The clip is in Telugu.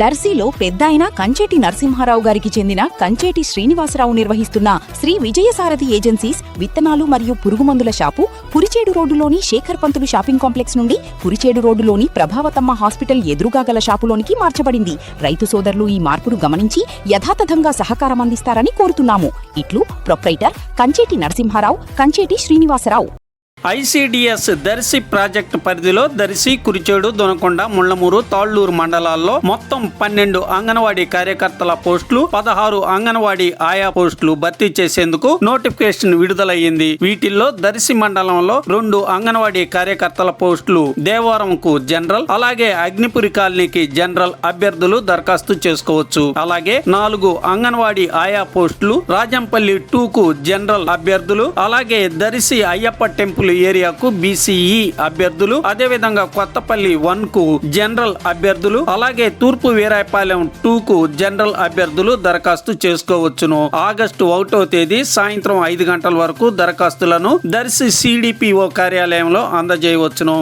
దర్శిలో పెద్దాయన కంచేటి నరసింహారావు గారికి చెందిన కంచేటి శ్రీనివాసరావు నిర్వహిస్తున్న శ్రీ విజయసారథి ఏజెన్సీస్ విత్తనాలు మరియు పురుగుమందుల షాపు పురిచేడు రోడ్డులోని శేఖర్ పంతులు షాపింగ్ కాంప్లెక్స్ నుండి పురిచేడు రోడ్డులోని ప్రభావతమ్మ హాస్పిటల్ ఎదురుగా గల షాపులోనికి మార్చబడింది. రైతు సోదరులు ఈ మార్పును గమనించి యథాతథంగా సహకారం అందిస్తారని కోరుతున్నాము. ఇట్లు proprietor Kancheti Narasimha Rao, Kancheti Srinivasa Rao. ICDS Darsi project పరిధిలో దర్శి, కురిచేడు, దొనకొండ, ముళ్లమూరు, తాళ్లూరు మండలాల్లో మొత్తం 12 అంగన్వాడీ కార్యకర్తల పోస్టులు, 16 అంగన్వాడీ ఆయా పోస్టులు భర్తీ చేసేందుకు నోటిఫికేషన్ విడుదలయ్యింది. వీటిల్లో దర్శి మండలంలో 2 అంగన్వాడీ కార్యకర్తల పోస్టులు దేవవరంకు జనరల్, అలాగే అగ్నిపురి కాలనీకి జనరల్ అభ్యర్థులు దరఖాస్తు చేసుకోవచ్చు. అలాగే 4 అంగన్వాడీ ఆయా పోస్టులు రాజంపల్లి 2కు జనరల్ అభ్యర్థులు, అలాగే దర్శి అయ్యప్ప టెంపుల్ ఏరియాకు బీసీఈ అభ్యర్థులు, అదేవిధంగా కొత్తపల్లి 1కు జనరల్ అభ్యర్థులు, అలాగే తూర్పు వీరాయపాలెం 2కు జనరల్ అభ్యర్థులు దరఖాస్తు చేసుకోవచ్చును. ఆగస్టు 1వ తేదీ సాయంత్రం 5 గంటల వరకు దరఖాస్తులను దర్శి సిడిపిఓ కార్యాలయంలో అందజేయవచ్చును.